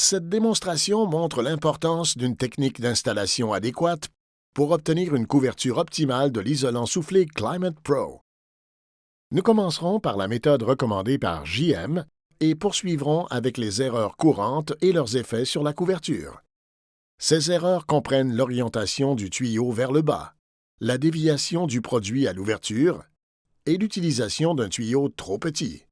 Cette démonstration montre l'importance d'une technique d'installation adéquate pour obtenir une couverture optimale de l'isolant soufflé Climate Pro. Nous commencerons par la méthode recommandée par JM et poursuivrons avec les erreurs courantes et leurs effets sur la couverture. Ces erreurs comprennent l'orientation du tuyau vers le bas, la déviation du produit à l'ouverture et l'utilisation d'un tuyau trop petit.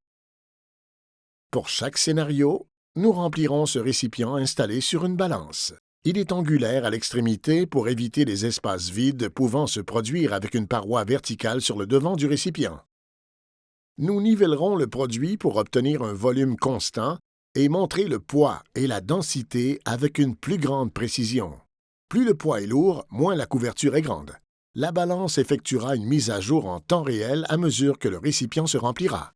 Pour chaque scénario, nous remplirons ce récipient installé sur une balance. Il est angulaire à l'extrémité pour éviter les espaces vides pouvant se produire avec une paroi verticale sur le devant du récipient. Nous nivellerons le produit pour obtenir un volume constant et montrer le poids et la densité avec une plus grande précision. Plus le poids est lourd, moins la couverture est grande. La balance effectuera une mise à jour en temps réel à mesure que le récipient se remplira.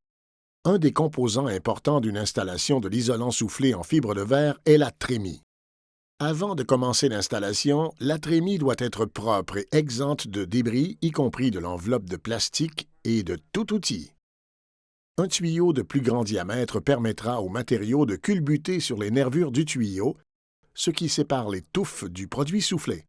Un des composants importants d'une installation de l'isolant soufflé en fibre de verre est la trémie. Avant de commencer l'installation, la trémie doit être propre et exempte de débris, y compris de l'enveloppe de plastique et de tout outil. Un tuyau de plus grand diamètre permettra au matériau de culbuter sur les nervures du tuyau, ce qui sépare les touffes du produit soufflé.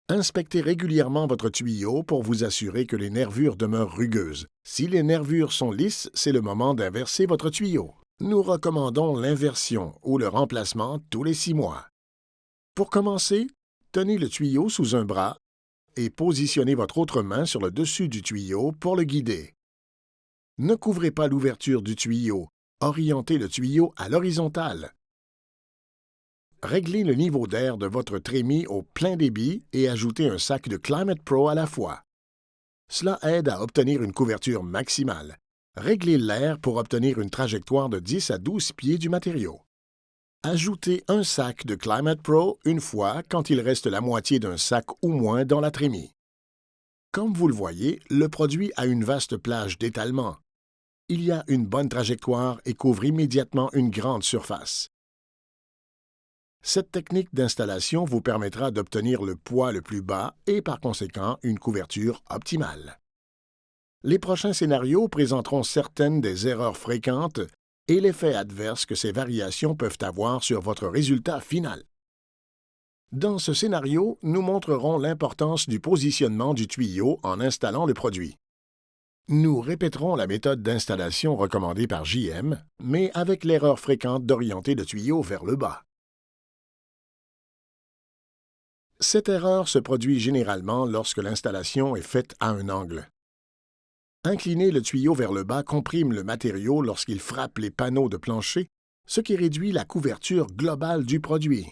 Inspectez régulièrement votre tuyau pour vous assurer que les nervures demeurent rugueuses. Si les nervures sont lisses, c'est le moment d'inverser votre tuyau. Nous recommandons l'inversion ou le remplacement tous les 6 mois. Pour commencer, tenez le tuyau sous un bras et positionnez votre autre main sur le dessus du tuyau pour le guider. Ne couvrez pas l'ouverture du tuyau, orientez le tuyau à l'horizontale. Réglez le niveau d'air de votre trémie au plein débit et ajoutez un sac de Climate Pro à la fois. Cela aide à obtenir une couverture maximale. Réglez l'air pour obtenir une trajectoire de 10 à 12 pieds du matériau. Ajoutez un sac de Climate Pro une fois quand il reste la moitié d'un sac ou moins dans la trémie. Comme vous le voyez, le produit a une vaste plage d'étalement. Il y a une bonne trajectoire et couvre immédiatement une grande surface. Cette technique d'installation vous permettra d'obtenir le poids le plus bas et par conséquent une couverture optimale. Les prochains scénarios présenteront certaines des erreurs fréquentes et l'effet adverse que ces variations peuvent avoir sur votre résultat final. Dans ce scénario, nous montrerons l'importance du positionnement du tuyau en installant le produit. Nous répéterons la méthode d'installation recommandée par JM, mais avec l'erreur fréquente d'orienter le tuyau vers le bas. Cette erreur se produit généralement lorsque l'installation est faite à un angle. Incliner le tuyau vers le bas comprime le matériau lorsqu'il frappe les panneaux de plancher, ce qui réduit la couverture globale du produit.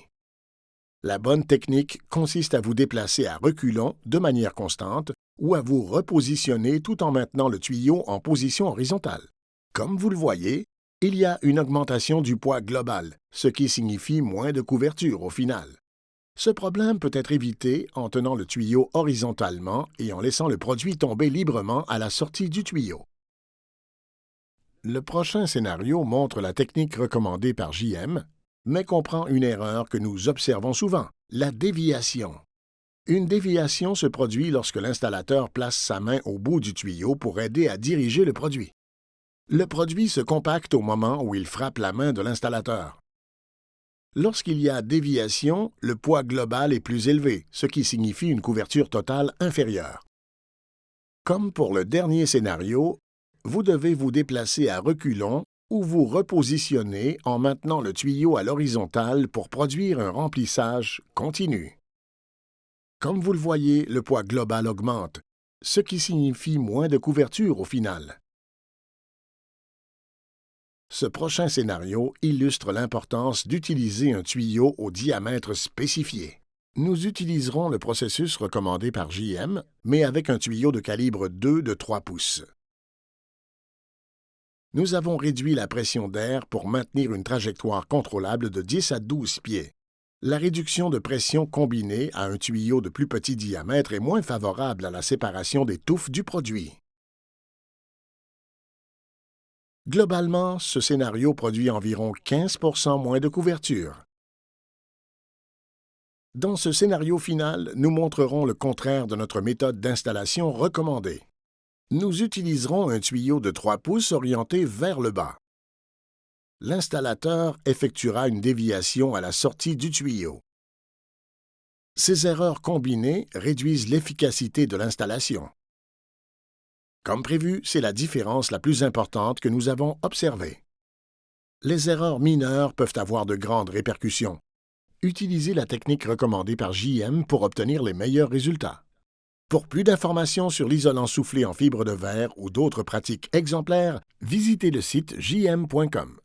La bonne technique consiste à vous déplacer à reculons de manière constante ou à vous repositionner tout en maintenant le tuyau en position horizontale. Comme vous le voyez, il y a une augmentation du poids global, ce qui signifie moins de couverture au final. Ce problème peut être évité en tenant le tuyau horizontalement et en laissant le produit tomber librement à la sortie du tuyau. Le prochain scénario montre la technique recommandée par JM, mais comprend une erreur que nous observons souvent, la déviation. Une déviation se produit lorsque l'installateur place sa main au bout du tuyau pour aider à diriger le produit. Le produit se compacte au moment où il frappe la main de l'installateur. Lorsqu'il y a déviation, le poids global est plus élevé, ce qui signifie une couverture totale inférieure. Comme pour le dernier scénario, vous devez vous déplacer à reculons ou vous repositionner en maintenant le tuyau à l'horizontale pour produire un remplissage continu. Comme vous le voyez, le poids global augmente, ce qui signifie moins de couverture au final. Ce prochain scénario illustre l'importance d'utiliser un tuyau au diamètre spécifié. Nous utiliserons le processus recommandé par JM, mais avec un tuyau de calibre 2 de 3 pouces. Nous avons réduit la pression d'air pour maintenir une trajectoire contrôlable de 10 à 12 pieds. La réduction de pression combinée à un tuyau de plus petit diamètre est moins favorable à la séparation des touffes du produit. Globalement, ce scénario produit environ 15% moins de couverture. Dans ce scénario final, nous montrerons le contraire de notre méthode d'installation recommandée. Nous utiliserons un tuyau de 3 pouces orienté vers le bas. l'installateur effectuera une déviation à la sortie du tuyau. Ces erreurs combinées réduisent l'efficacité de l'installation. Comme prévu, c'est la différence la plus importante que nous avons observée. Les erreurs mineures peuvent avoir de grandes répercussions. Utilisez la technique recommandée par JM pour obtenir les meilleurs résultats. Pour plus d'informations sur l'isolant soufflé en fibre de verre ou d'autres pratiques exemplaires, visitez le site jm.com.